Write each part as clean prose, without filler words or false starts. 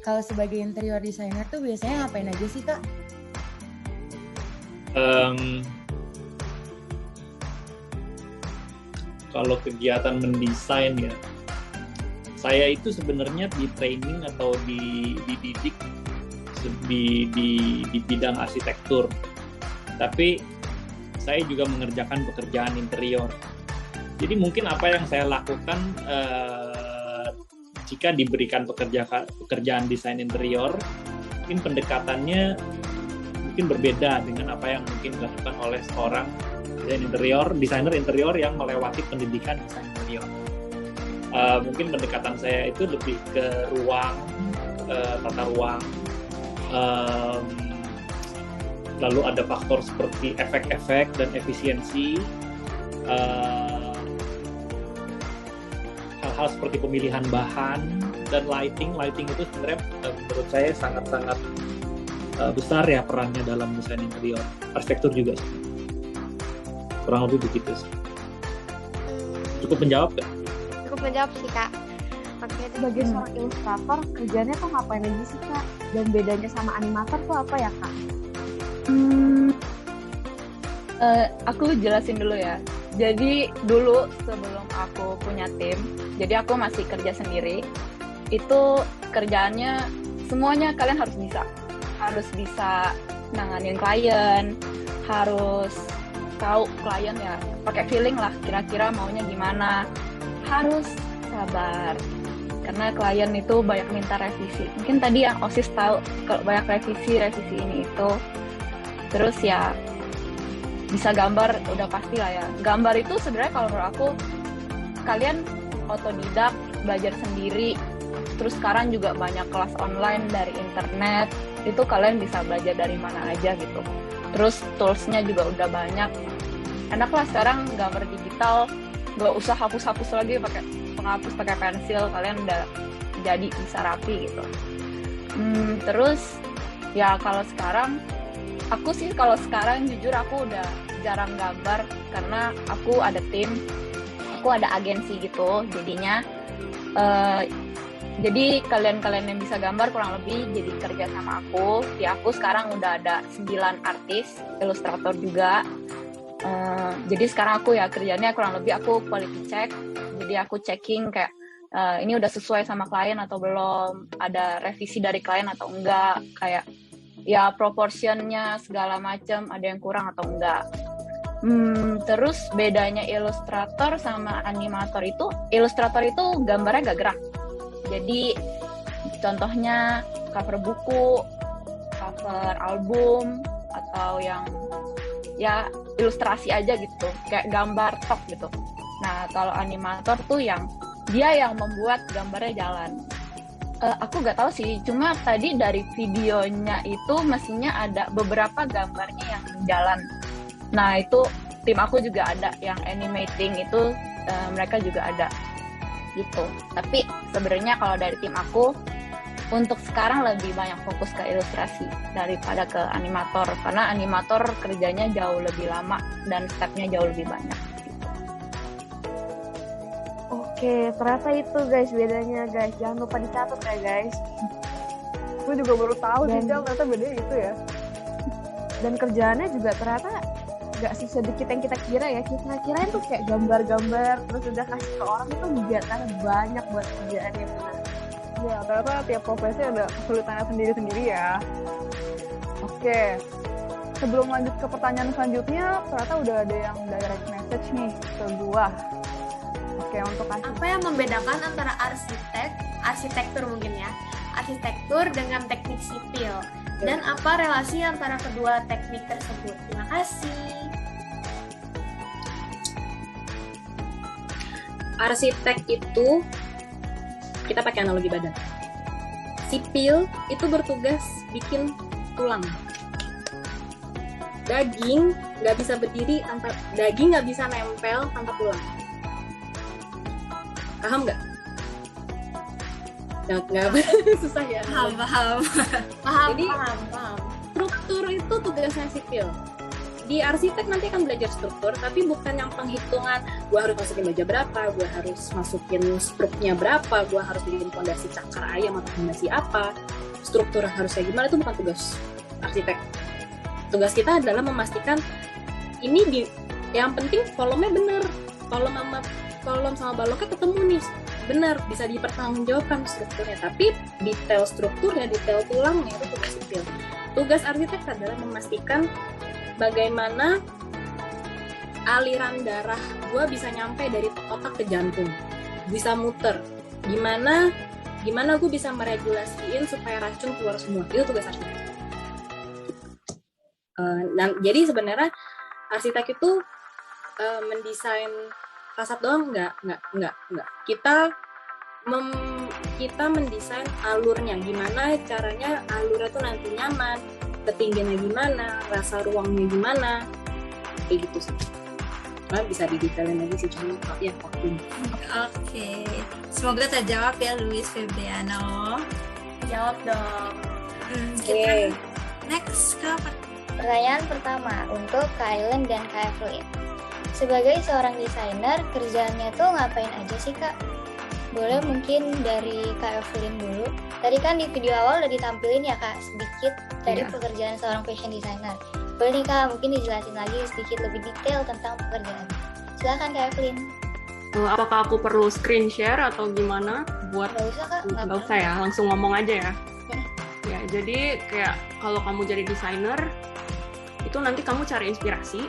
kalau sebagai interior designer tuh biasanya ngapain aja sih Kak? Kalau kegiatan mendesain ya, saya itu sebenarnya di training atau dididik di bidang arsitektur, tapi saya juga mengerjakan pekerjaan interior. Jadi mungkin apa yang saya lakukan jika diberikan pekerjaan desain interior, mungkin pendekatannya mungkin berbeda dengan apa yang mungkin dilakukan oleh seorang desainer interior yang melewati pendidikan desain interior. Mungkin pendekatan saya itu lebih ke ruang, tata ruang, lalu ada faktor seperti efek-efek dan efisiensi, hal-hal seperti pemilihan bahan dan lighting itu sebenarnya menurut saya sangat-sangat besar ya perannya dalam desain interior, arsitektur juga sih. Kurang lebih begitu sih. Cukup menjawab nggak? Cukup menjawab sih Kak. Oke, sebagai seorang ilustrator kerjanya tuh ngapain aja sih Kak? Dan bedanya sama animator tuh apa ya Kak? Aku jelasin dulu ya. Jadi dulu sebelum aku punya tim, jadi aku masih kerja sendiri. Itu kerjaannya semuanya kalian harus bisa. Harus bisa nanganin klien, harus tahu klien ya, pakai feeling lah kira-kira maunya gimana. Harus sabar. Karena klien itu banyak minta revisi. Mungkin tadi yang OSIS tahu kalau banyak revisi ini itu. Terus ya bisa gambar udah pasti lah ya. Gambar itu sebenarnya kalau menurut aku kalian otodidak, belajar sendiri. Terus sekarang juga banyak kelas online dari internet. Itu kalian bisa belajar dari mana aja gitu. Terus toolsnya juga udah banyak. Enak lah sekarang gambar digital, nggak usah hapus-hapus lagi pakai penghapus, pakai pensil, kalian udah jadi bisa rapi gitu. Terus ya kalau sekarang aku sih kalau sekarang jujur aku udah jarang gambar karena aku ada tim, aku ada agensi gitu, jadinya jadi kalian yang bisa gambar kurang lebih jadi kerja sama aku. Di aku sekarang udah ada 9 artis, ilustrator juga. Jadi sekarang aku ya kerjanya kurang lebih aku quality check. Jadi aku checking kayak ini udah sesuai sama klien atau belum, ada revisi dari klien atau enggak, kayak ya proportionnya segala macam ada yang kurang atau enggak. Terus bedanya ilustrator sama animator itu, ilustrator itu gambarnya gak gerak. Jadi contohnya cover buku, cover album, atau yang ya ilustrasi aja gitu, kayak gambar tok gitu. Nah kalau animator tuh yang dia yang membuat gambarnya jalan. Aku nggak tahu sih, cuma tadi dari videonya itu mestinya ada beberapa gambarnya yang jalan. Nah itu tim aku juga ada yang animating itu, mereka juga ada gitu. Tapi sebenarnya kalau dari tim aku untuk sekarang lebih banyak fokus ke ilustrasi daripada ke animator, karena animator kerjanya jauh lebih lama dan stepnya jauh lebih banyak. Oke, ternyata itu guys bedanya guys. Jangan lupa dicatat ya guys. Gue juga baru tahu sih ternyata bedanya itu ya. Dan kerjaannya juga ternyata gak sedikit yang kita kira ya. Kita kirain tuh kayak gambar-gambar terus udah kasih ke orang itu enggak, karena banyak buat kerjaannya benar. Ya, ternyata tiap profesi ada kesulitannya sendiri-sendiri ya. Oke. Sebelum lanjut ke pertanyaan selanjutnya, ternyata udah ada yang direct message nih ke gua. Oke, untuk apa yang membedakan antara arsitektur mungkin ya, arsitektur dengan teknik sipil, dan apa relasi antara kedua teknik tersebut? Terima kasih. Arsitek itu kita pakai analogi badan. Sipil itu bertugas bikin tulang. Daging nggak bisa berdiri tanpa daging, nggak bisa nempel tanpa tulang. Paham nggak? Nggak susah ya. Paham. Jadi struktur itu tugasnya sipil. di arsitek nanti akan belajar struktur, tapi bukan yang penghitungan gue harus masukin baja berapa, gue harus masukin struknya berapa, gue harus bikin fondasi cakar ayam atau fondasi apa, struktur harus kayak gimana. Itu bukan tugas arsitek. Tugas kita adalah memastikan ini yang penting kolomnya bener, kolom sama baloknya ketemu nih, benar, bisa dipertanggungjawabkan strukturnya. Tapi detail strukturnya, detail tulangnya itu tugas sipil. Tugas arsitek adalah memastikan bagaimana aliran darah gue bisa nyampe dari otak ke jantung, bisa muter. Gimana gue bisa meregulasiin supaya racun keluar semua. Itu tugas arsitek. Jadi sebenarnya arsitek itu mendesain fasad doang enggak. Kita mendesain alurnya, gimana caranya alurnya tuh nanti nyaman, ketinggiannya gimana, rasa ruangnya gimana, kayak gitu sih. Nah, bisa didetailin lagi sih, cuma ya waktu. Oke, semoga terjawab ya Luis Febriano. Jawab dong. Kita next ke Pertanyaan pertama untuk Kak Aileen dan Kak Evelyn. Sebagai seorang desainer, kerjaannya tuh ngapain aja sih Kak? Boleh mungkin dari Kak Evelyn dulu. Tadi kan di video awal udah ditampilin ya Kak sedikit dari pekerjaan seorang fashion designer. Boleh nih Kak mungkin dijelasin lagi sedikit lebih detail tentang pekerjaan. Silakan Kak Evelyn. Apakah aku perlu screen share atau gimana buat? Nggak usah Kak. Nggak usah ya, langsung ngomong aja ya. Ya, jadi kayak kalau kamu jadi desainer, itu nanti kamu cari inspirasi.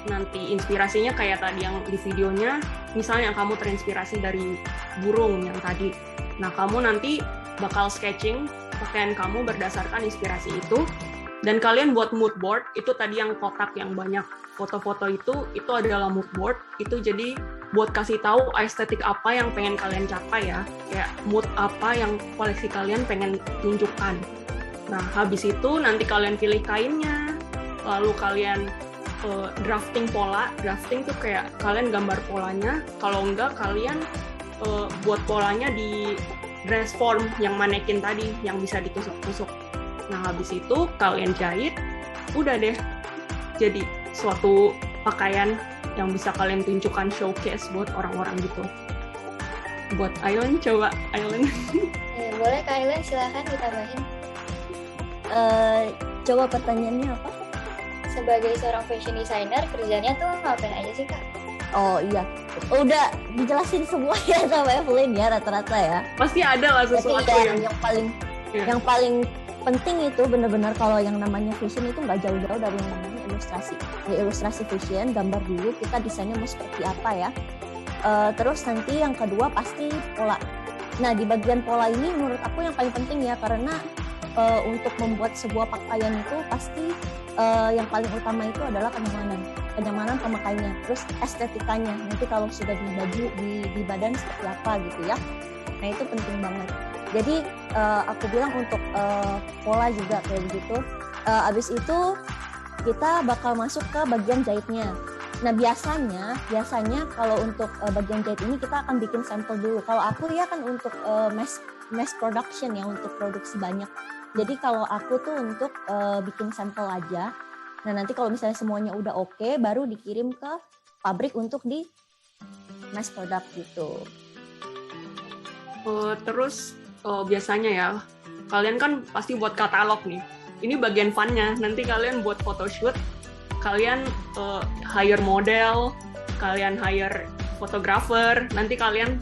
Nanti inspirasinya kayak tadi yang di videonya, misalnya kamu terinspirasi dari burung yang tadi. Nah, kamu nanti bakal sketching pakaian kamu berdasarkan inspirasi itu. Dan kalian buat mood board, itu tadi yang kotak yang banyak foto-foto itu adalah mood board. Itu jadi buat kasih tahu estetik apa yang pengen kalian capai ya. Kayak mood apa yang koleksi kalian pengen tunjukkan. Nah, habis itu nanti kalian pilih kainnya, lalu kalian drafting pola. Drafting tuh kayak kalian gambar polanya, kalau enggak kalian buat polanya di dress form yang manekin tadi, yang bisa ditusuk-tusuk. Nah, habis itu kalian jahit, udah deh jadi suatu pakaian yang bisa kalian tunjukkan, showcase buat orang-orang gitu. Buat Aileen, coba Aileen. Boleh Kak Aileen, silahkan ditambahin. Coba pertanyaannya apa? Sebagai seorang fashion designer, kerjanya tuh ngapain aja sih Kak? Oh iya, udah dijelasin semua ya sama Evelyn ya rata-rata ya. Pasti ada lah sesuatu yang paling penting itu benar-benar kalau yang namanya fashion itu nggak jauh-jauh dari yang namanya ilustrasi. Ya, ilustrasi fashion, gambar dulu kita desainnya mau seperti apa ya. Terus nanti yang kedua pasti pola. Nah, di bagian pola ini menurut aku yang paling penting ya, karena untuk membuat sebuah pakaian itu pasti yang paling utama itu adalah kenyamanan pemakainya, terus estetikanya. Nanti kalau sudah di baju, di badan seperti apa gitu ya. Nah, itu penting banget. Jadi aku bilang untuk pola juga kayak begitu. Abis itu kita bakal masuk ke bagian jahitnya. Nah, biasanya kalau untuk bagian jahit ini kita akan bikin sampel dulu. Kalau aku ya kan untuk mass production ya, untuk produksi banyak. Jadi kalau aku tuh untuk bikin sampel aja. Nah, nanti kalau misalnya semuanya udah oke, baru dikirim ke pabrik untuk di mass product gitu. Terus biasanya ya, kalian kan pasti buat katalog nih. Ini bagian fun-nya. Nanti kalian buat photoshoot, kalian hire model, kalian hire fotografer. Nanti kalian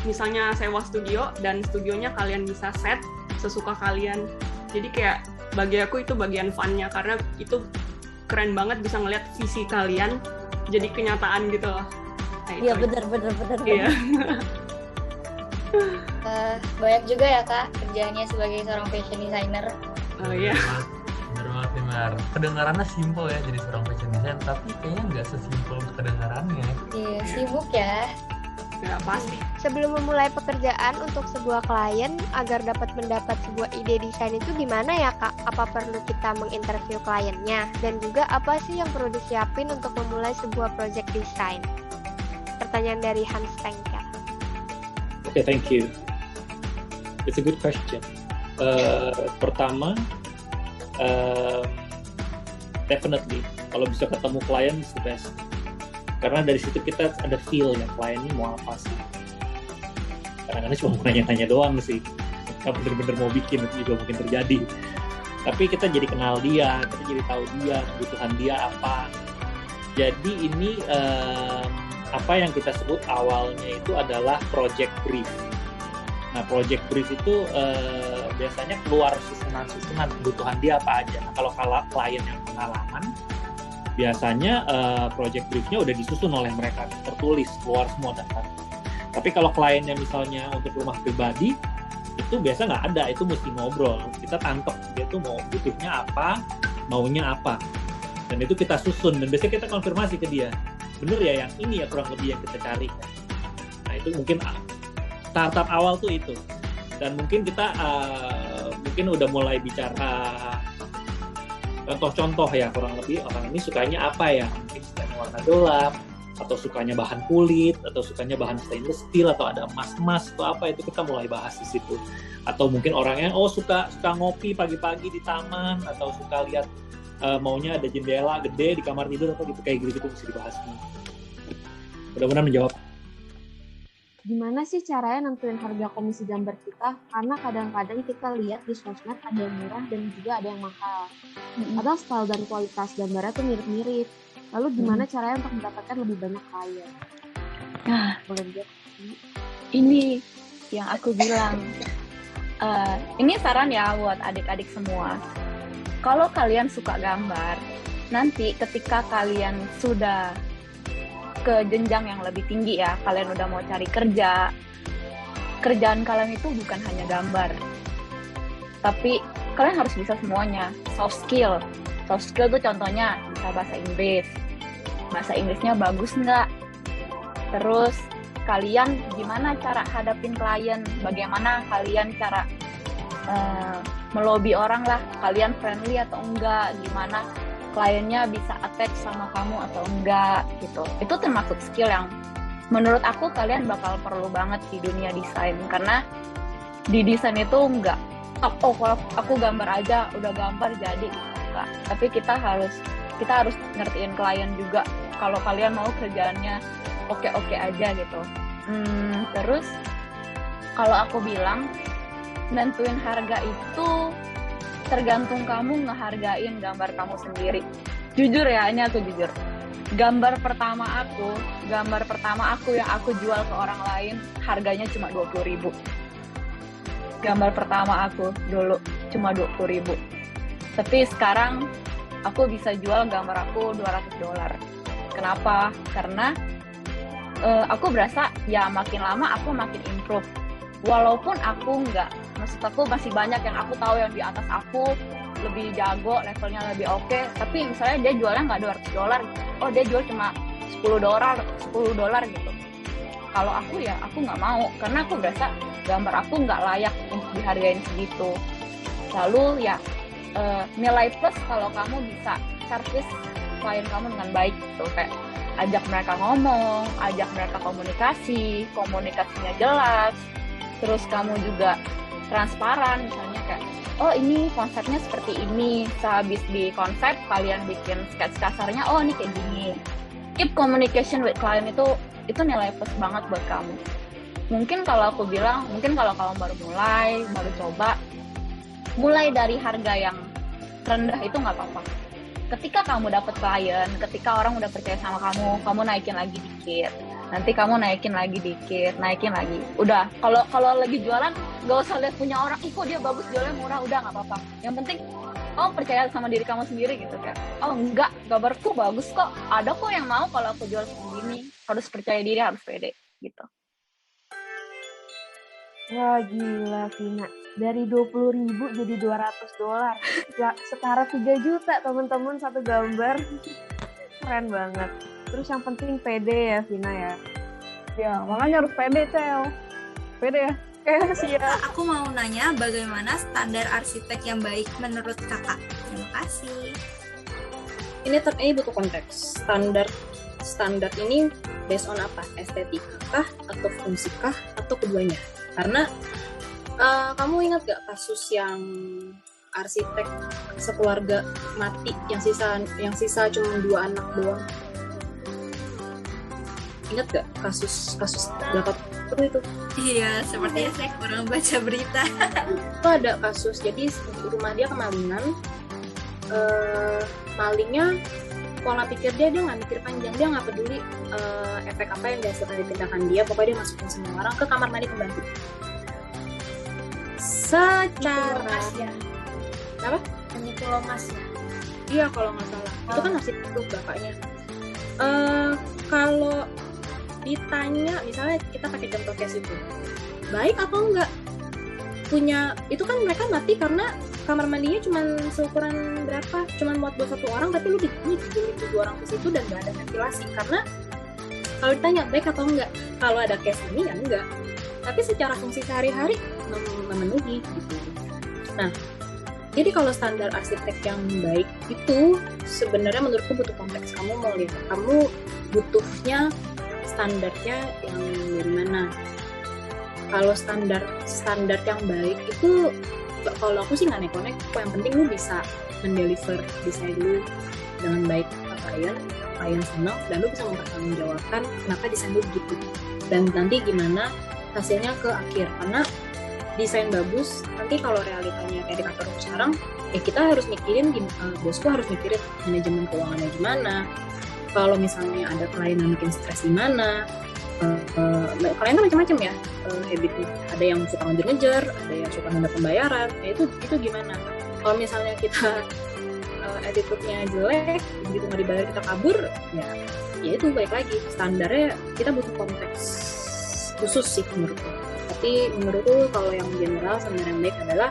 misalnya sewa studio, dan studionya kalian bisa set sesuka kalian. Jadi kayak bagi aku itu bagian fun-nya, karena itu keren banget bisa ngeliat visi kalian jadi kenyataan gitu loh. Iya, benar. Iya. Banyak juga ya Kak kerjaannya sebagai seorang fashion designer. Oh iya. Bener banget nih Mar. Kedengarannya simpel ya jadi seorang fashion designer, tapi kayaknya nggak sesimpel kedengarannya. Iya, sibuk ya. Ya pasti. Sebelum memulai pekerjaan untuk sebuah klien, agar dapat mendapat sebuah ide desain itu gimana ya Kak? Apa perlu kita menginterview kliennya? Dan juga apa sih yang perlu disiapin untuk memulai sebuah project desain? Pertanyaan dari Hans Tengka. Okay, thank you. It's a good question. Pertama, definitely Kalau bisa ketemu klien is the best. Karena dari situ kita ada feel ya klien ini mau apa sih. Kadang-kadang cuma mau nanya-nanya doang sih. Nggak bener-bener mau bikin, itu juga mungkin terjadi. Tapi kita jadi kenal dia, kita jadi tahu dia, kebutuhan dia apa. Jadi ini apa yang kita sebut awalnya itu adalah project brief. Nah, project brief itu biasanya keluar susunan kebutuhan dia apa aja. Nah, kalau klien yang pengalaman, biasanya project briefnya udah disusun oleh mereka, tertulis, keluar semua daftar. Tapi kalau kliennya misalnya untuk rumah pribadi, itu biasa nggak ada, itu mesti ngobrol. Kita tangkep dia tuh mau butuhnya apa, maunya apa. Dan itu kita susun, dan biasanya kita konfirmasi ke dia. Bener ya yang ini ya kurang lebih yang kita cari. Nah itu mungkin startup awal tuh itu. Dan mungkin kita mungkin udah mulai bicara contoh-contoh ya, kurang lebih orang ini sukanya apa ya. Mungkin sukanya warna gelap, atau sukanya bahan kulit, atau sukanya bahan stainless steel, atau ada emas-emas, atau apa, itu kita mulai bahas di situ. Atau mungkin orangnya suka ngopi pagi-pagi di taman, atau suka lihat maunya ada jendela gede di kamar tidur, atau gitu, kayak gitu mesti dibahas semua. Mudah-mudahan menjawab. Gimana sih caranya nentuin harga komisi gambar kita? Karena kadang-kadang kita lihat di sosmed ada yang murah dan juga ada yang mahal. Atau style dan kualitas gambarnya tuh mirip-mirip. Lalu gimana caranya untuk mendapatkan lebih banyak klien? Nah, boleh dijawab? Ini yang aku bilang. Ini saran ya buat adik-adik semua. Kalau kalian suka gambar, nanti ketika kalian sudah ke jenjang yang lebih tinggi ya, kalian udah mau cari kerja, kerjaan kalian itu bukan hanya gambar, tapi kalian harus bisa semuanya. Soft skill tuh contohnya bisa bahasa Inggris. Bahasa Inggrisnya bagus nggak? Terus kalian gimana cara hadapin klien? Bagaimana kalian cara melobi orang lah? Kalian friendly atau enggak? Gimana kliennya bisa attach sama kamu atau enggak gitu. Itu termasuk skill yang menurut aku kalian bakal perlu banget di dunia desain. Karena di desain itu enggak, kalau aku gambar aja udah gambar jadi enggak. Tapi kita harus ngertiin klien juga kalau kalian mau kerjaannya oke aja gitu. Terus kalau aku bilang nentuin harga itu tergantung kamu ngehargain gambar kamu sendiri. Jujur ya, ini aku jujur. Gambar pertama aku yang aku jual ke orang lain harganya cuma 20.000. Gambar pertama aku dulu cuma 20.000. Tapi sekarang aku bisa jual gambar aku $200. Kenapa? Karena aku berasa ya makin lama aku makin improve. Walaupun aku maksud aku masih banyak yang aku tahu yang di atas aku lebih jago, levelnya lebih oke. Tapi misalnya dia jualnya nggak $200, dia jual cuma $10 gitu. Kalau aku ya aku nggak mau, karena aku berasa gambar aku nggak layak untuk dihargain segitu. Lalu ya nilai plus kalau kamu bisa service klien kamu dengan baik gitu, kayak ajak mereka ngomong, ajak mereka komunikasinya jelas, terus kamu juga transparan, misalnya kayak ini konsepnya seperti ini, sehabis di konsep kalian bikin sketch kasarnya, ini kayak gini. Keep communication with client itu nilai plus banget buat kamu. Mungkin kalau aku bilang, kalau kamu baru coba, mulai dari harga yang rendah itu nggak apa-apa. Ketika kamu dapat klien, ketika orang udah percaya sama kamu naikin lagi dikit. Nanti kamu naikin lagi dikit. Udah, kalau lagi jualan, nggak usah lihat punya orang, kok dia bagus jualnya murah, udah nggak apa-apa. Yang penting kamu percaya sama diri kamu sendiri gitu kan. Enggak, gambarku bagus kok. Ada kok yang mau kalau aku jual segini. Harus percaya diri, harus pede gitu. Wah gila Vina, dari 20.000 jadi $200. Setara 3 juta teman-teman satu gambar. Keren banget. Terus yang penting pede ya Vina ya. Ya makanya harus pede Cel. Pede ya. Siap. Aku mau nanya bagaimana standar arsitek yang baik menurut kakak. Terima kasih. Ini butuh konteks. Standar ini based on apa? Estetika kah? Atau fungsi kah? Atau keduanya? Karena kamu ingat gak kasus yang arsitek sekeluarga mati, yang sisa cuma 2 anak doang. Ingat gak kasus berapa itu? Iya, sepertinya saya kurang baca berita. Itu ada kasus, jadi rumah dia kemalingan, malingnya pola pikir dia nggak mikir panjang, dia nggak peduli efek apa yang dihasilkan dari tindakan dia, pokoknya dia masukin semua orang ke kamar mandi pembantu. Secara ya. apa? Itu Lomas ya? Iya kalau nggak salah. Itu kan masih itu bapaknya. Kalau ditanya, misalnya kita pakai contoh case itu, baik atau enggak? Punya, itu kan mereka mati karena kamar mandinya cuma seukuran berapa? Cuma muat buat 1 orang, tapi lu dijemur 2 orang ke situ dan nggak ada ventilasi. Karena kalau ditanya baik atau enggak, kalau ada case ini ya enggak. Tapi secara fungsi sehari-hari memenuhi gitu. Nah, jadi kalau standar arsitek yang baik itu sebenarnya menurutku butuh konteks. Kamu mau lihat, kamu butuhnya standarnya yang dari mana? Kalau standar yang baik itu, kalau aku sih nggak neko-neko. Yang penting lu bisa mendeliver desain lu dengan baik ke klien senang, dan lu bisa mempertanggungjawabkan kenapa desain lu begitu, dan nanti gimana hasilnya ke akhir. Karena desain bagus, nanti kalau realitanya kayak di kantor sekarang, ya kita harus mikirin, bosku harus mikirin manajemen keuangannya gimana. Kalau misalnya ada klien yang bikin stres gimana, klien kan macam-macam ya habitnya. Ada yang suka ngejar-ngejar, ada yang suka nunda pembayaran, ya itu gimana. Kalau misalnya kita attitude-nya jelek, begitu nggak dibayar kita kabur, ya itu balik lagi. Standarnya kita butuh konteks khusus sih menurutku. Tapi menurutku kalau yang general sebenarnya yang baik adalah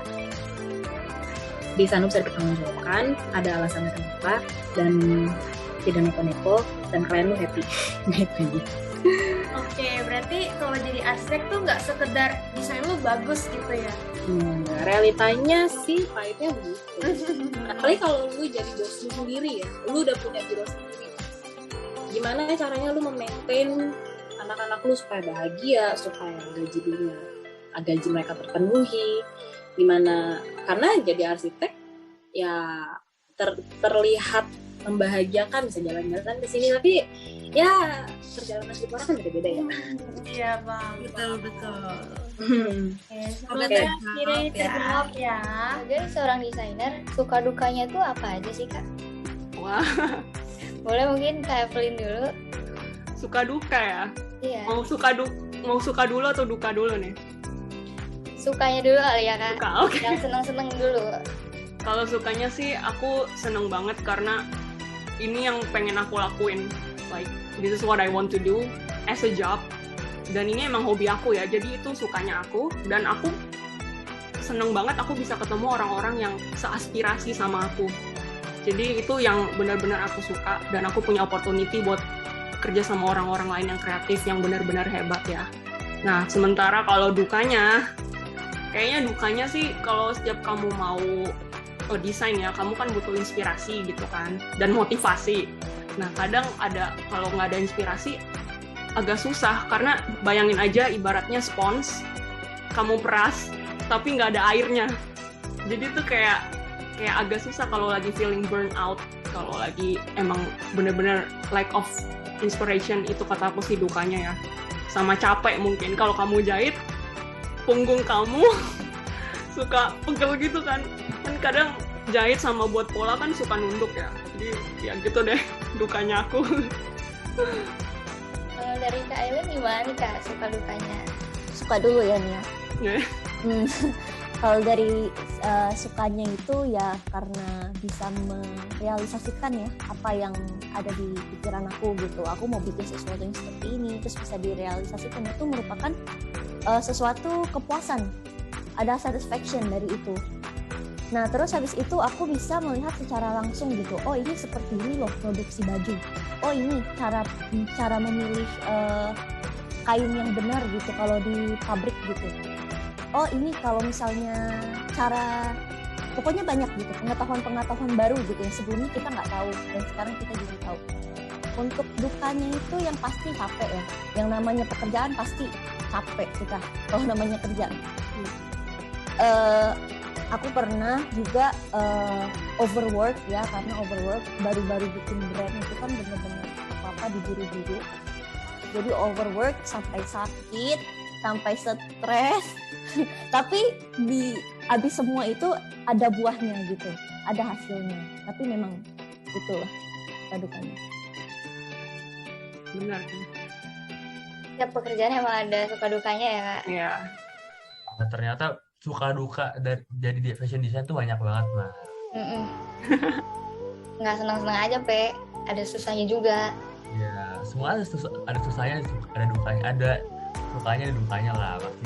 desain bisa dipertanggungjawabkan, ada alasannya kenapa, dan tidak neko-neko, dan klien lu happy. Gitu. Oke, berarti kalau jadi arsitek tuh nggak sekedar desain lu bagus gitu ya? Realitanya sih pahitnya begitu. Apalagi kalau lu jadi bos lu sendiri ya, lu udah punya biro sendiri. Gimana caranya lu memaintain anak-anak lu supaya bahagia, supaya gaji mereka terpenuhi? Gimana? Karena jadi arsitek ya terlihat membahagiakan, bisa jalan-jalan ke sini, tapi ya perjalanan hidup orang kan beda-beda ya. Iya bang, betul. Semoga terjawab ya. Sebagai seorang desainer, suka dukanya tuh apa aja sih kak? Wah. Boleh mungkin Kak Evelyn dulu. Suka duka ya? Iya. Mau suka dulu atau duka dulu nih? Sukanya dulu kali ya kak. Suka, okay. Yang seneng-seneng dulu. Kalau sukanya sih aku seneng banget karena ini yang pengen aku lakuin. Like, this is what I want to do as a job. Dan ini emang hobi aku ya, jadi itu sukanya aku. Dan aku seneng banget aku bisa ketemu orang-orang yang seaspirasi sama aku. Jadi itu yang benar-benar aku suka. Dan aku punya opportunity buat kerja sama orang-orang lain yang kreatif, yang benar-benar hebat ya. Nah, sementara kalau dukanya, kayaknya dukanya sih kalau setiap kamu mau desain ya, kamu kan butuh inspirasi gitu kan, dan motivasi. Nah, kadang kalau nggak ada inspirasi, agak susah, karena bayangin aja ibaratnya spons, kamu peras, tapi nggak ada airnya. Jadi tuh kayak agak susah kalau lagi feeling burn out, kalau lagi emang bener-bener lack of inspiration, itu kata aku sih dukanya ya. Sama capek mungkin, kalau kamu jahit, punggung kamu suka pegel gitu kan kadang jahit sama buat pola kan suka nunduk ya, jadi ya gitu deh dukanya aku. Kalau dari Kak Aileen gimana nih kak, suka dukanya? Suka dulu ya Nia. Yeah. Kalau dari sukanya itu ya karena bisa merealisasikan ya apa yang ada di pikiran aku gitu. Aku mau bikin sesuatu yang seperti ini, terus bisa direalisasikan, itu merupakan sesuatu kepuasan. Ada satisfaction dari itu. Nah, terus habis itu aku bisa melihat secara langsung gitu. Oh, ini seperti ini loh produksi baju. Oh, ini cara memilih kain yang benar gitu kalau di pabrik gitu. Oh, ini kalau misalnya pokoknya banyak gitu, pengetahuan baru gitu yang sebelumnya kita nggak tahu dan sekarang kita jadi tahu. Untuk dukanya itu yang pasti capek ya. Yang namanya pekerjaan pasti capek kita kalau namanya kerjaan. aku pernah juga overwork ya, karena overwork baru-baru bikin brand itu kan bener-bener apa diburu-buru. Jadi overwork sampai sakit, sampai stres. Tapi abis semua itu ada buahnya gitu, ada hasilnya. Tapi memang itulah padukannya. Benar. Tiap pekerjaan emang ada suka dukanya ya Kak? Iya. Nah, ternyata suka duka dari jadi di fashion design tuh banyak banget, Mar. Nggak senang-senang aja, Pe. Ada susahnya juga. Ya, semua ada susahnya, ada dukanya, ada sukanya, ada dukanya lah pasti.